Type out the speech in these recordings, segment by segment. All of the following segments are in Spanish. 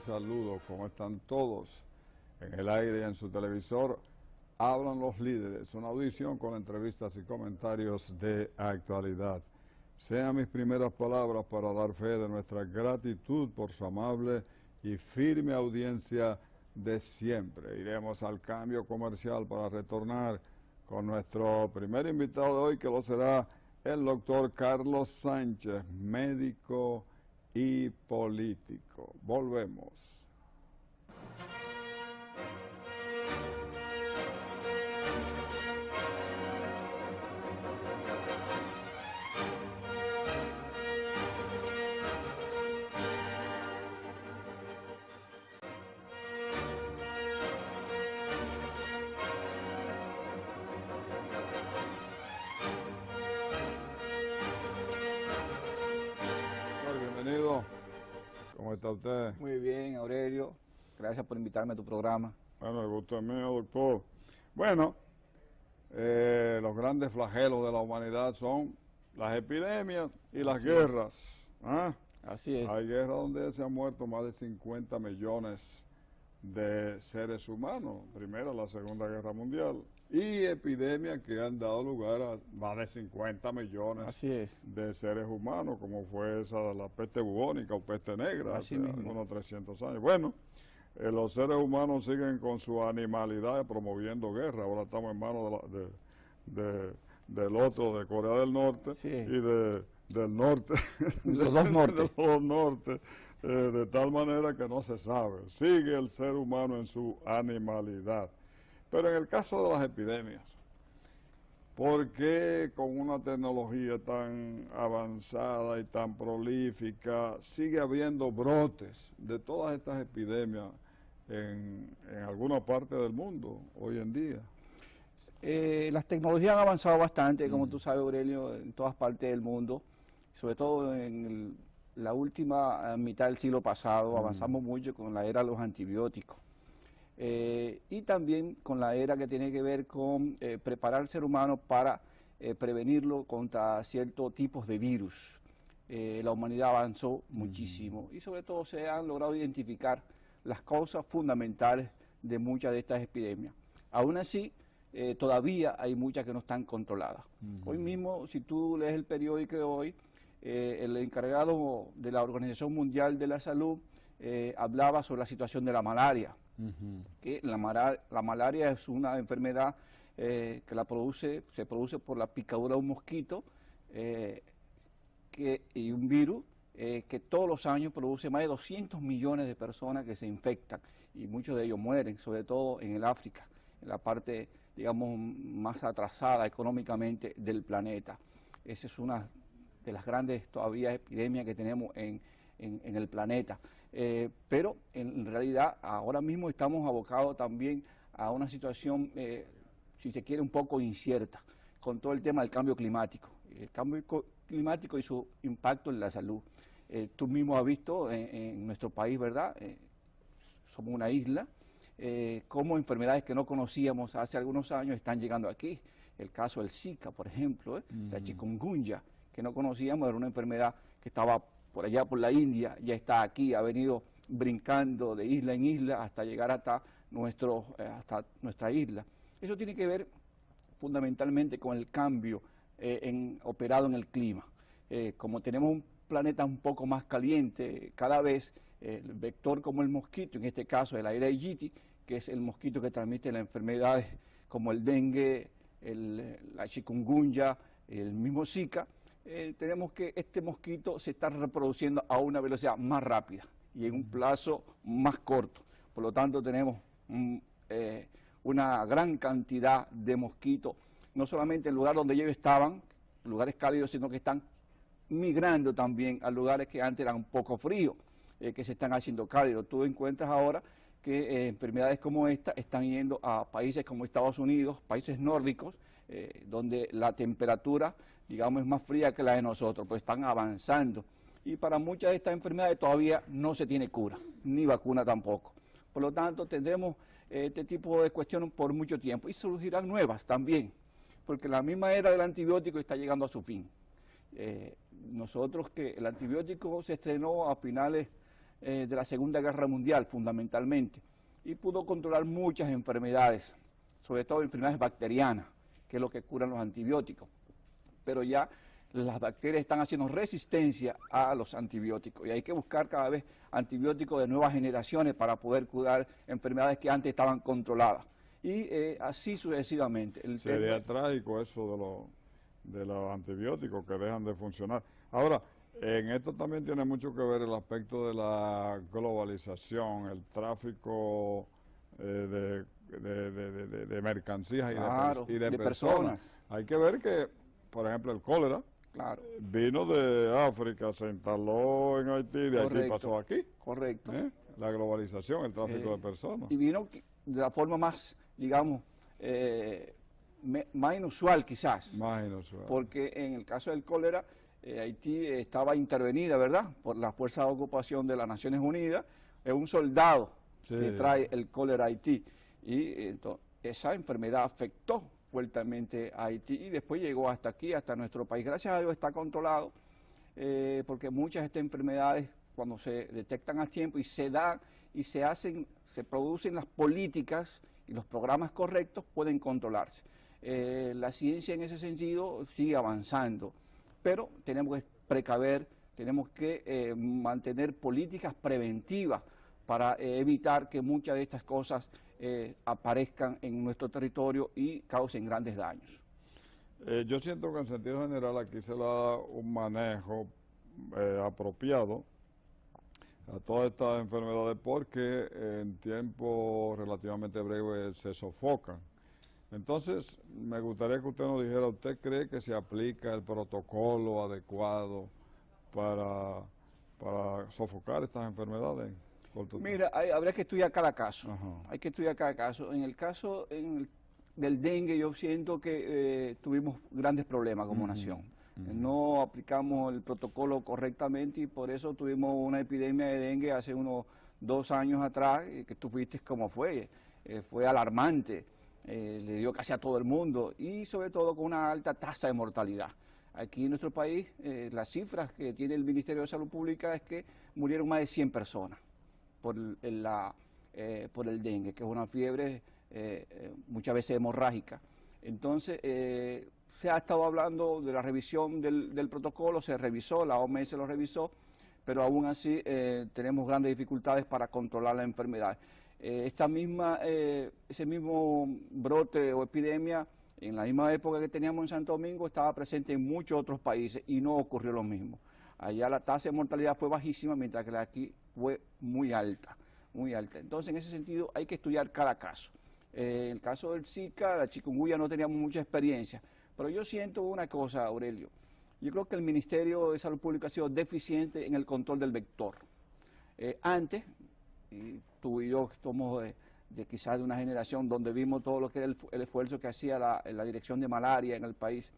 saludos, ¿cómo están todos? En el aire y en su televisor, Hablan los Líderes, una audición con entrevistas y comentarios de actualidad. Sean mis primeras palabras para dar fe de nuestra gratitud por su amable y firme audiencia de siempre. Iremos al cambio comercial para retornar con nuestro primer invitado de hoy, que lo será el doctor Carlos Sánchez, médico y político. Volvemos. Bienvenido. ¿Cómo está usted? Muy bien, Aurelio. Gracias por invitarme a tu programa. Bueno, el gusto es mío, doctor. Bueno, los grandes flagelos de la humanidad son las epidemias y las guerras. ¿Ah? Así es. Hay guerras donde se han muerto más de 50 millones de seres humanos, primero la Segunda Guerra Mundial, y epidemias que han dado lugar a más de 50 millones Así es. de seres humanos, como fue esa de la peste bubónica o peste negra Así hace mismo. unos 300 años. Bueno, los seres humanos siguen con su animalidad promoviendo guerra. Ahora estamos en manos del otro, de Corea del Norte, Sí. y del norte. Los dos nortes. De los dos nortes, de tal manera que no se sabe. Sigue el ser humano en su animalidad. Pero en el caso de las epidemias, ¿por qué con una tecnología tan avanzada y tan prolífica sigue habiendo brotes de todas estas epidemias en alguna parte del mundo hoy en día? Las tecnologías han avanzado bastante, como tú sabes, Aurelio, en todas partes del mundo, sobre todo en la última mitad del siglo pasado, avanzamos mucho con la era de los antibióticos. Y también con la era que tiene que ver con preparar al ser humano para prevenirlo contra ciertos tipos de virus. La humanidad avanzó muchísimo y sobre todo se han logrado identificar las causas fundamentales de muchas de estas epidemias. Aún así, todavía hay muchas que no están controladas. Hoy mismo, si tú lees el periódico de hoy, el encargado de la Organización Mundial de la Salud hablaba sobre la situación de la malaria. Que la malaria es una enfermedad que se produce por la picadura de un mosquito y un virus que todos los años produce más de 200 millones de personas que se infectan y muchos de ellos mueren, sobre todo en el África, en la parte, digamos, más atrasada económicamente del planeta. Esa es una de las grandes todavía epidemias que tenemos en el planeta. Pero en realidad ahora mismo estamos abocados también a una situación, si se quiere, un poco incierta con todo el tema del cambio climático. El cambio climático y su impacto en la salud. Tú mismo has visto en nuestro país, ¿verdad? Somos una isla, cómo enfermedades que no conocíamos hace algunos años están llegando aquí. El caso del Zika, por ejemplo, la chikungunya, que no conocíamos, era una enfermedad que estaba por allá por la India, ya está aquí, ha venido brincando de isla en isla hasta llegar hasta nuestra isla. Eso tiene que ver fundamentalmente con el cambio operado en el clima. Como tenemos un planeta un poco más caliente, cada vez el vector como el mosquito, en este caso el Aedes aegypti, que es el mosquito que transmite las enfermedades como el dengue, la chikungunya, el mismo Zika, tenemos que este mosquito se está reproduciendo a una velocidad más rápida y en un plazo más corto. Por lo tanto, tenemos una gran cantidad de mosquitos, no solamente en lugares donde ellos estaban, lugares cálidos, sino que están migrando también a lugares que antes eran un poco fríos, que se están haciendo cálidos. Tú encuentras ahora que enfermedades como esta están yendo a países como Estados Unidos, países nórdicos, donde la temperatura, digamos, es más fría que la de nosotros, pues están avanzando. Y para muchas de estas enfermedades todavía no se tiene cura, ni vacuna tampoco. Por lo tanto, tendremos este tipo de cuestiones por mucho tiempo y surgirán nuevas también, porque la misma era del antibiótico está llegando a su fin. Nosotros que el antibiótico se estrenó a finales de la Segunda Guerra Mundial, fundamentalmente, y pudo controlar muchas enfermedades, sobre todo enfermedades bacterianas, que es lo que curan los antibióticos. Pero ya las bacterias están haciendo resistencia a los antibióticos y hay que buscar cada vez antibióticos de nuevas generaciones para poder curar enfermedades que antes estaban controladas. Y así sucesivamente. Sería trágico eso de los antibióticos que dejan de funcionar. Ahora, en esto también tiene mucho que ver el aspecto de la globalización, el tráfico de mercancías y de personas. Hay que ver que, por ejemplo, el cólera vino de África, se instaló en Haití, de Haití pasó aquí. Correcto. La globalización, el tráfico de personas. Y vino de la forma más, digamos, más inusual quizás. Más inusual. Porque en el caso del cólera, Haití estaba intervenida, ¿verdad?, por la Fuerza de Ocupación de las Naciones Unidas. Es un soldado que trae el cólera a Haití. Y entonces, esa enfermedad afectó fuertemente a Haití y después llegó hasta aquí, hasta nuestro país. Gracias a Dios está controlado, porque muchas de estas enfermedades, cuando se detectan a tiempo y se producen las políticas y los programas correctos, pueden controlarse. La ciencia en ese sentido sigue avanzando, pero tenemos que precaver, tenemos que mantener políticas preventivas para evitar que muchas de estas cosas aparezcan en nuestro territorio y causen grandes daños. Yo siento que en sentido general aquí se le da un manejo apropiado a todas estas enfermedades porque en tiempo relativamente breve se sofocan. Entonces, me gustaría que usted nos dijera, ¿usted cree que se aplica el protocolo adecuado para sofocar estas enfermedades? Mira, habría que estudiar cada caso. Ajá. Hay que estudiar cada caso. En el caso del dengue, yo siento que tuvimos grandes problemas como nación. No aplicamos el protocolo correctamente y por eso tuvimos una epidemia de dengue hace unos 2 años atrás, que tú viste cómo fue. Fue alarmante, le dio casi a todo el mundo y sobre todo con una alta tasa de mortalidad. Aquí en nuestro país, las cifras que tiene el Ministerio de Salud Pública es que murieron más de 100 personas por el dengue, que es una fiebre muchas veces hemorrágica. Entonces, se ha estado hablando de la revisión del protocolo, se revisó, la OMS lo revisó, pero aún así tenemos grandes dificultades para controlar la enfermedad. Ese mismo brote o epidemia, en la misma época que teníamos en Santo Domingo, estaba presente en muchos otros países y no ocurrió lo mismo. Allá la tasa de mortalidad fue bajísima, mientras que la de aquí fue muy alta, muy alta. Entonces, en ese sentido, hay que estudiar cada caso. En el caso del Zika, la chikungunya, no teníamos mucha experiencia, pero yo siento una cosa, Aurelio. Yo creo que el Ministerio de Salud Pública ha sido deficiente en el control del vector. Antes, y tú y yo somos quizás de una generación donde vimos todo lo que era el esfuerzo que hacía la Dirección de Malaria en el país,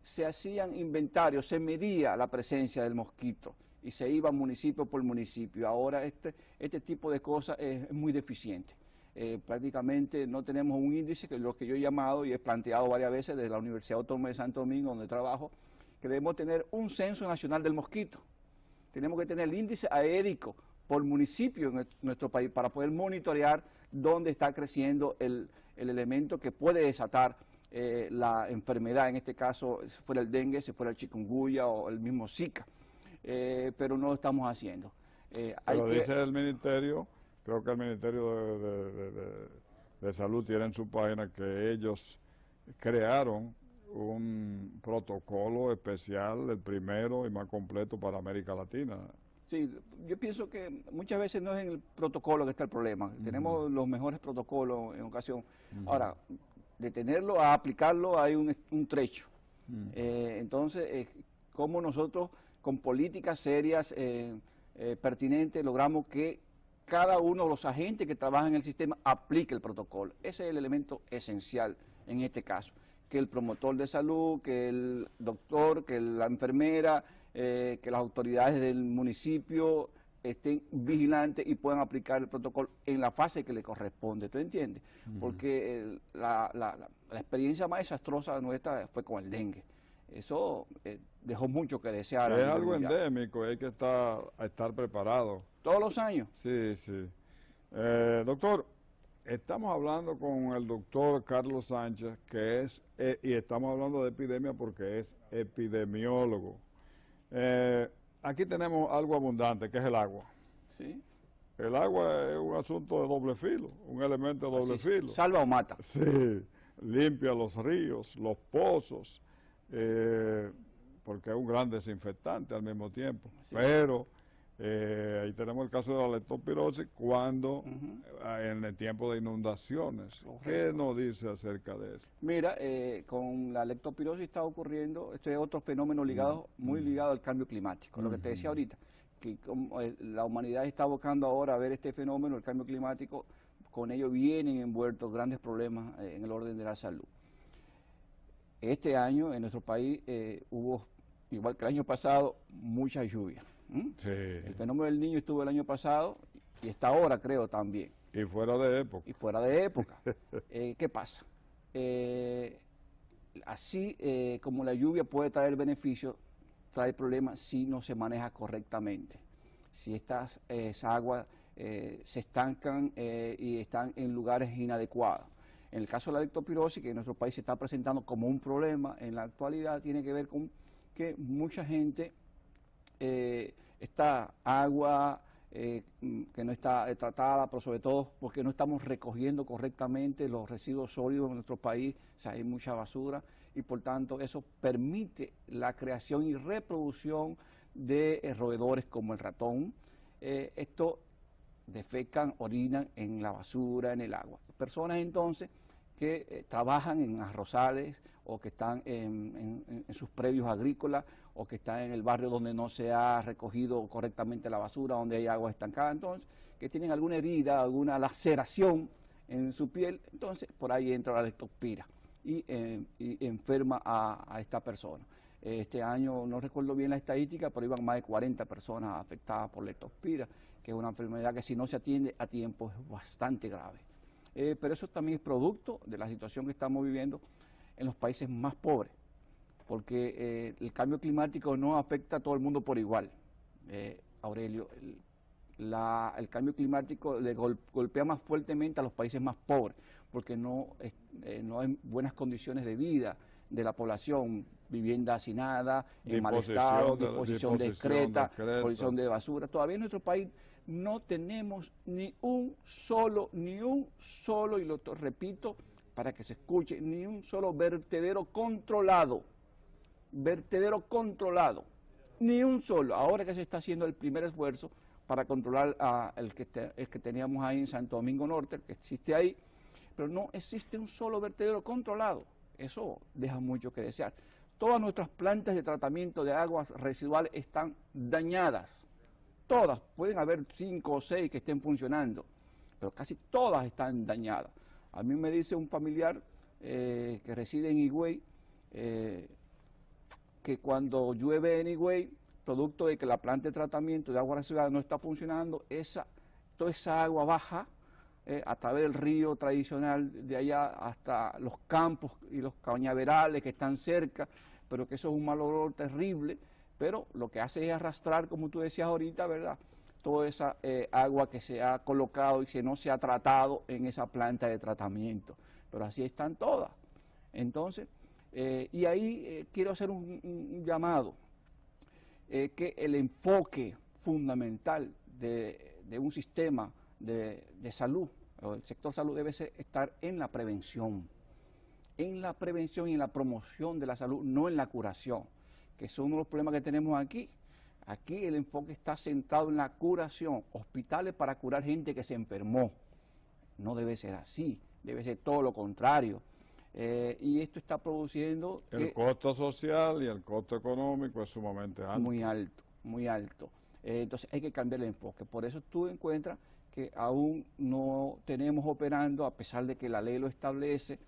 se hacían inventarios, se medía la presencia del mosquito y se iba municipio por municipio. Ahora este tipo de cosas es muy deficiente. Prácticamente no tenemos un índice, que es lo que yo he llamado y he planteado varias veces desde la Universidad Autónoma de Santo Domingo, donde trabajo, que debemos tener un censo nacional del mosquito. Tenemos que tener el índice aédico por municipio en nuestro país para poder monitorear dónde está creciendo el elemento que puede desatar la enfermedad, en este caso, si fuera el dengue, si fuera el chikungunya o el mismo Zika, pero no lo estamos haciendo. Pero dice el Ministerio, creo que el Ministerio de Salud tiene en su página que ellos crearon un protocolo especial, el primero y más completo para América Latina. Sí, yo pienso que muchas veces no es en el protocolo que está el problema. Tenemos los mejores protocolos en ocasión. Ahora, de tenerlo a aplicarlo hay un trecho. Entonces, cómo nosotros con políticas serias, pertinentes, logramos que cada uno de los agentes que trabajan en el sistema aplique el protocolo. Ese es el elemento esencial en este caso. Que el promotor de salud, que el doctor, que la enfermera, que las autoridades del municipio estén vigilantes y puedan aplicar el protocolo en la fase que le corresponde, ¿tú entiendes? Porque la experiencia más desastrosa nuestra fue con el dengue. Eso dejó mucho que desear. Es algo endémico y hay que estar preparado. Todos los años. Sí, sí. Doctor, estamos hablando con el doctor Carlos Sánchez, y estamos hablando de epidemia porque es epidemiólogo. Aquí tenemos algo abundante, que es el agua. Sí. El agua es un asunto de doble filo, un elemento de doble filo. Salva o mata. Sí, limpia los ríos, los pozos, porque es un gran desinfectante al mismo tiempo. Sí. Pero ahí tenemos el caso de la leptospirosis cuando en el tiempo de inundaciones. Correcto. ¿Qué nos dice acerca de eso? Mira, con la leptospirosis está ocurriendo, este es otro fenómeno ligado, muy ligado al cambio climático, lo que te decía ahorita, que la humanidad está abocando ahora a ver este fenómeno, el cambio climático, con ello vienen envueltos grandes problemas en el orden de la salud. Este año en nuestro país hubo, igual que el año pasado, mucha lluvia. Sí. El fenómeno del Niño estuvo el año pasado y está ahora, creo, también. Y fuera de época. Y fuera de época. ¿Qué pasa? Así como la lluvia puede traer beneficios, trae problemas si no se maneja correctamente. Si estas aguas se estancan y están en lugares inadecuados. En el caso de la leptospirosis, que en nuestro país se está presentando como un problema en la actualidad, tiene que ver con que mucha gente, esta agua que no está tratada, pero sobre todo porque no estamos recogiendo correctamente los residuos sólidos en nuestro país, o sea, hay mucha basura y por tanto eso permite la creación y reproducción de roedores como el ratón. Esto defecan, orinan en la basura, en el agua. Personas entonces que trabajan en arrozales o que están en sus predios agrícolas o que están en el barrio donde no se ha recogido correctamente la basura, donde hay agua estancada, entonces, que tienen alguna herida, alguna laceración en su piel, entonces por ahí entra la leptospira y enferma a esta persona. Este año no recuerdo bien la estadística, pero iban más de 40 personas afectadas por leptospira, que es una enfermedad que si no se atiende a tiempo es bastante grave. Pero eso también es producto de la situación que estamos viviendo en los países más pobres, porque el cambio climático no afecta a todo el mundo por igual. Aurelio, el cambio climático le golpea más fuertemente a los países más pobres, porque no hay buenas condiciones de vida de la población, vivienda hacinada, en mal estado, disposición discreta, disposición de basura. Todavía en nuestro país no tenemos ni un solo, y lo repito para que se escuche, ni un solo vertedero controlado, ni un solo. Ahora que se está haciendo el primer esfuerzo para controlar el que teníamos ahí en Santo Domingo Norte, el que existe ahí, pero no existe un solo vertedero controlado. Eso deja mucho que desear. Todas nuestras plantas de tratamiento de aguas residuales están dañadas. Todas, pueden haber 5 o 6 que estén funcionando, pero casi todas están dañadas. A mí me dice un familiar que reside en Higüey, que cuando llueve en Higüey, producto de que la planta de tratamiento de aguas residuales no está funcionando, toda esa agua baja a través del río tradicional de allá hasta los campos y los cañaverales que están cerca, pero que eso es un mal olor terrible, pero lo que hace es arrastrar, como tú decías ahorita, ¿verdad?, toda esa agua que se ha colocado y que no se ha tratado en esa planta de tratamiento. Pero así están todas. Entonces, y ahí quiero hacer un llamado, que el enfoque fundamental de un sistema de salud, o el sector salud, debe estar en la prevención y en la promoción de la salud, no en la curación, que son uno de los problemas que tenemos aquí. Aquí el enfoque está centrado en la curación, hospitales para curar gente que se enfermó. No debe ser así, debe ser todo lo contrario. Y esto está produciendo... El costo social y el costo económico es sumamente alto. Muy alto, muy alto. Entonces hay que cambiar el enfoque. Por eso tú encuentras que aún no tenemos operando, a pesar de que la ley lo establece,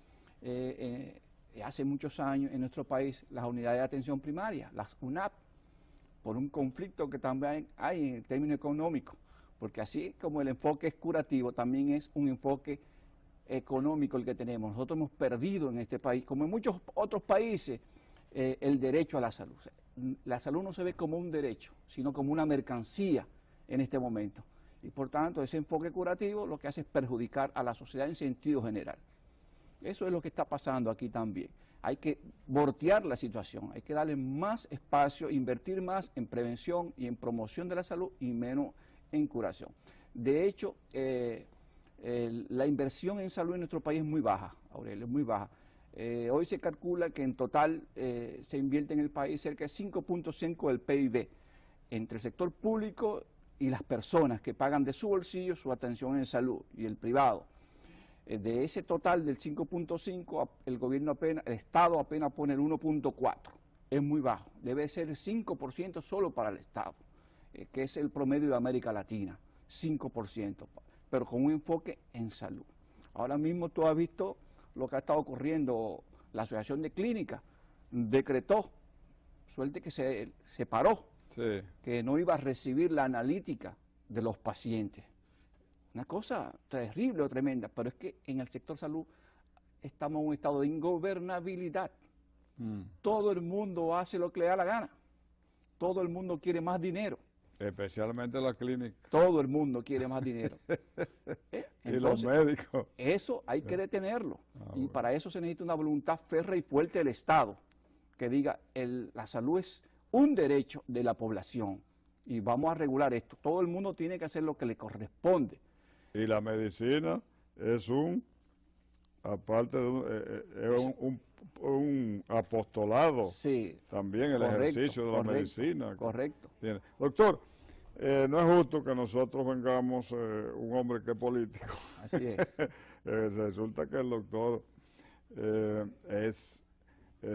hace muchos años en nuestro país, las unidades de atención primaria, las UNAP, por un conflicto que también hay en el término económico, porque así como el enfoque es curativo, también es un enfoque económico el que tenemos. Nosotros hemos perdido en este país, como en muchos otros países, el derecho a la salud. O sea, la salud no se ve como un derecho, sino como una mercancía en este momento. Y por tanto, ese enfoque curativo lo que hace es perjudicar a la sociedad en sentido general. Eso es lo que está pasando aquí también. Hay que voltear la situación, hay que darle más espacio, invertir más en prevención y en promoción de la salud y menos en curación. De hecho, la inversión en salud en nuestro país es muy baja, Aurelio, es muy baja. Hoy se calcula que en total se invierte en el país cerca de 5.5 del PIB entre el sector público y las personas que pagan de su bolsillo su atención en salud y el privado. De ese total del 5.5, el Estado apenas pone el 1.4, es muy bajo, debe ser el 5% solo para el Estado, que es el promedio de América Latina, 5%, pero con un enfoque en salud. Ahora mismo tú has visto lo que ha estado ocurriendo, la Asociación de Clínicas decretó, suerte que se paró, sí, que no iba a recibir la analítica de los pacientes. Una cosa terrible o tremenda, pero es que en el sector salud estamos en un estado de ingobernabilidad. Todo el mundo hace lo que le da la gana. Todo el mundo quiere más dinero. Especialmente la clínica. Todo el mundo quiere más dinero. Y los médicos. Eso hay que detenerlo. Y para eso se necesita una voluntad férrea y fuerte del Estado, que diga, la salud es un derecho de la población. Y vamos a regular esto. Todo el mundo tiene que hacer lo que le corresponde. Y la medicina es aparte de un apostolado, sí, también el ejercicio de la medicina. Correcto. Tiene. Doctor, no es justo que nosotros vengamos un hombre que es político. Así es. Resulta que el doctor es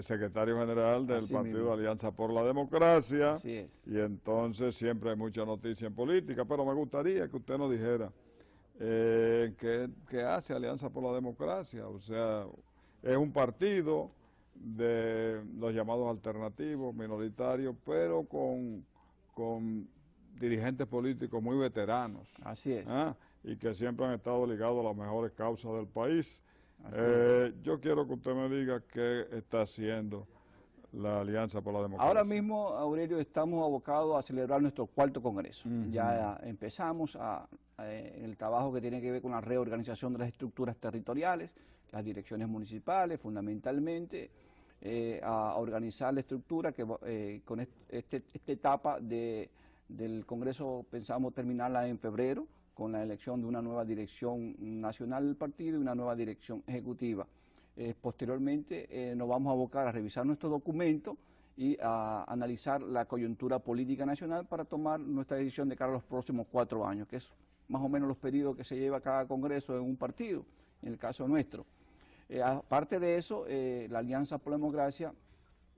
secretario general del Partido Alianza por la Democracia. Así es. Y entonces siempre hay mucha noticia en política, pero me gustaría que usted nos dijera ¿qué hace Alianza por la Democracia? O sea, es un partido de los llamados alternativos, minoritarios, pero con dirigentes políticos muy veteranos. Así es. Y que siempre han estado ligados a las mejores causas del país. Yo quiero que usted me diga qué está haciendo la Alianza por la Democracia. Ahora mismo, Aurelio, estamos abocados a celebrar nuestro 4º Congreso. Ya empezamos el trabajo que tiene que ver con la reorganización de las estructuras territoriales, las direcciones municipales, fundamentalmente, a organizar la estructura que con esta etapa del Congreso pensamos terminarla en febrero, con la elección de una nueva dirección nacional del partido y una nueva dirección ejecutiva. Posteriormente nos vamos a abocar a revisar nuestro documento y a analizar la coyuntura política nacional para tomar nuestra decisión de cara a los próximos 4 años, que es más o menos los periodos que se lleva cada congreso en un partido, en el caso nuestro. Aparte de eso, la Alianza por la Democracia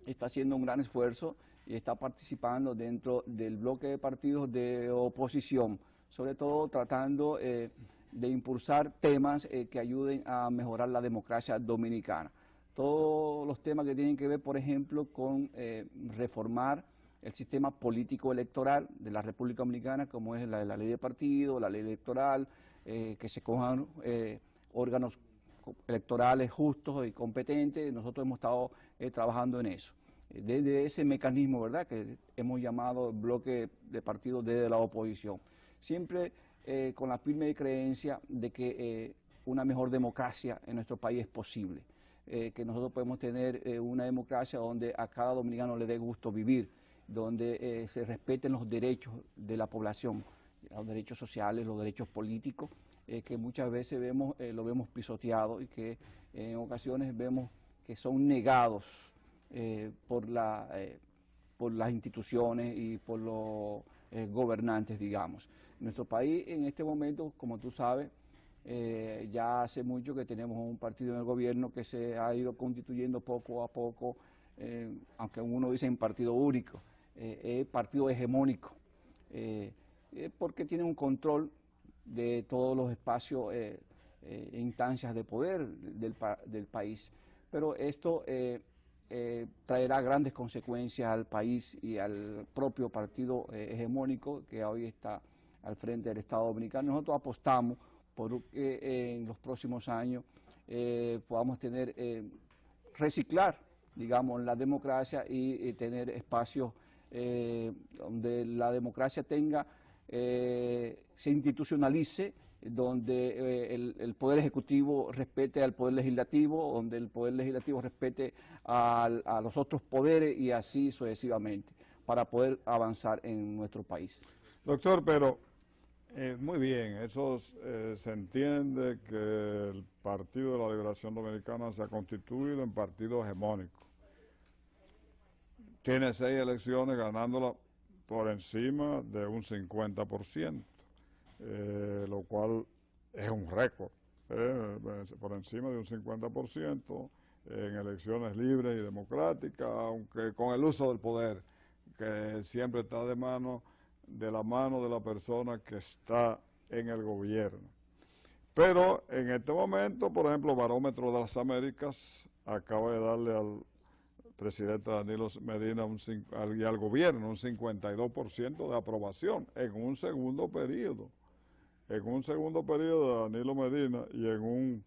está haciendo un gran esfuerzo y está participando dentro del bloque de partidos de oposición, sobre todo tratando de impulsar temas que ayuden a mejorar la democracia dominicana. Todos los temas que tienen que ver, por ejemplo, con reformar el sistema político electoral de la República Dominicana, como es la ley de partido, la ley electoral, que se cojan órganos electorales justos y competentes. Nosotros hemos estado trabajando en eso. Desde ese mecanismo, ¿verdad?, que hemos llamado bloque de partidos desde la oposición. Siempre con la firme creencia de que una mejor democracia en nuestro país es posible, que nosotros podemos tener una democracia donde a cada dominicano le dé gusto vivir, donde se respeten los derechos de la población, los derechos sociales, los derechos políticos, que muchas veces lo vemos pisoteado y que en ocasiones vemos que son negados por las instituciones y por los gobernantes, digamos. Nuestro país en este momento, como tú sabes, ya hace mucho que tenemos un partido en el gobierno que se ha ido constituyendo poco a poco, aunque uno dice en partido único, partido hegemónico, porque tiene un control de todos los espacios e instancias de poder del país. Pero esto traerá grandes consecuencias al país y al propio partido hegemónico que hoy está al frente del Estado Dominicano. Nosotros apostamos por que en los próximos años podamos reciclar digamos, la democracia y tener espacios donde la democracia se institucionalice, donde el Poder Ejecutivo respete al Poder Legislativo, donde el Poder Legislativo respete a los otros poderes y así sucesivamente, para poder avanzar en nuestro país. Doctor, pero muy bien, eso se entiende que el Partido de la Liberación Dominicana se ha constituido en partido hegemónico. Tiene 6 elecciones ganándola por encima de un 50%, lo cual es un récord, por encima de un 50% en elecciones libres y democráticas, aunque con el uso del poder, que siempre está de la mano de la persona que está en el gobierno. Pero en este momento, por ejemplo, Barómetro de las Américas acaba de darle al presidente Danilo Medina y al gobierno un 52% de aprobación en un segundo periodo. En un segundo periodo de Danilo Medina y en un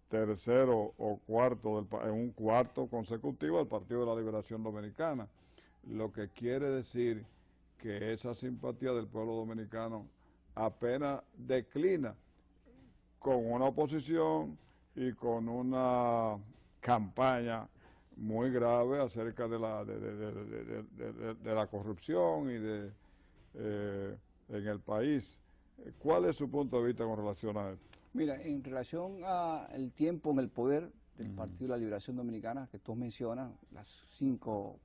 tercero o cuarto, en un cuarto consecutivo del Partido de la Liberación Dominicana. Lo que quiere decir que esa simpatía del pueblo dominicano apenas declina con una oposición y con una campaña muy grave acerca de la corrupción y en el país. ¿Cuál es su punto de vista con relación a esto? Mira, en relación al tiempo en el poder del Partido de la Liberación Dominicana, que tú mencionas, las 5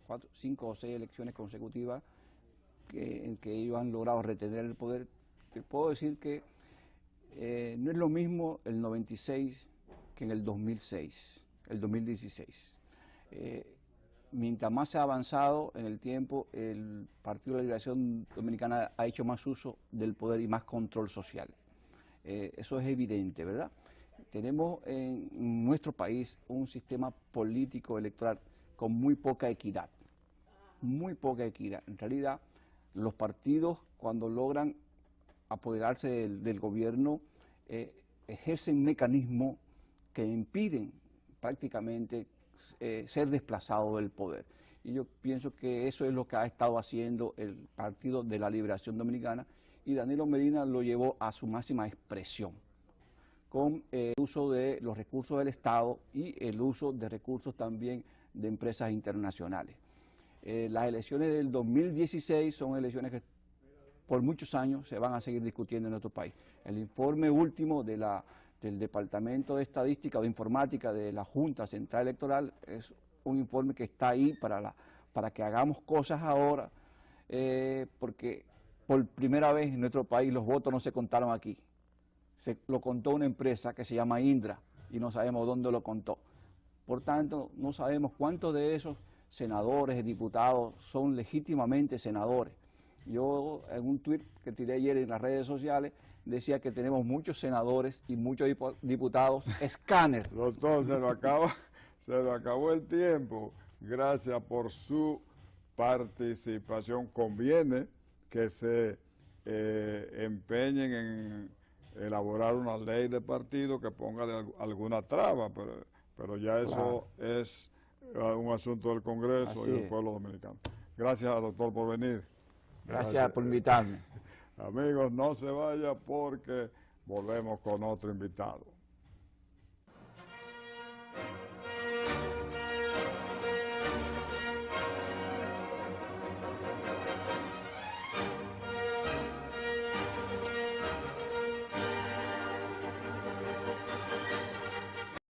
o 6 elecciones consecutivas en que ellos han logrado retener el poder, te puedo decir que no es lo mismo el 96 que en el 2006, el 2016. Mientras más se ha avanzado en el tiempo, el Partido de la Liberación Dominicana ha hecho más uso del poder y más control social. Eso es evidente, ¿verdad? Tenemos en nuestro país un sistema político electoral con muy poca equidad, muy poca equidad. En realidad, los partidos, cuando logran apoderarse del gobierno, ejercen mecanismos que impiden prácticamente ser desplazado del poder. Y yo pienso que eso es lo que ha estado haciendo el Partido de la Liberación Dominicana, y Danilo Medina lo llevó a su máxima expresión, con el uso de los recursos del Estado y el uso de recursos también de empresas internacionales. Las elecciones del 2016 son elecciones que por muchos años se van a seguir discutiendo en nuestro país. El informe último del Departamento de Estadística o de Informática de la Junta Central Electoral es un informe que está ahí para que hagamos cosas ahora, porque por primera vez en nuestro país los votos no se contaron aquí. Se lo contó una empresa que se llama Indra y no sabemos dónde lo contó. Por tanto, no sabemos cuántos de esos senadores y diputados son legítimamente senadores. Yo en un tuit que tiré ayer en las redes sociales decía que tenemos muchos senadores y muchos diputados escáner. Doctor, se lo acabó el tiempo. Gracias por su participación. Conviene que se empeñen en elaborar una ley de partido que ponga alguna traba, pero ya eso es un asunto del Congreso y del pueblo dominicano. Gracias, doctor, por venir. Gracias por invitarme. Amigos, no se vaya porque volvemos con otro invitado.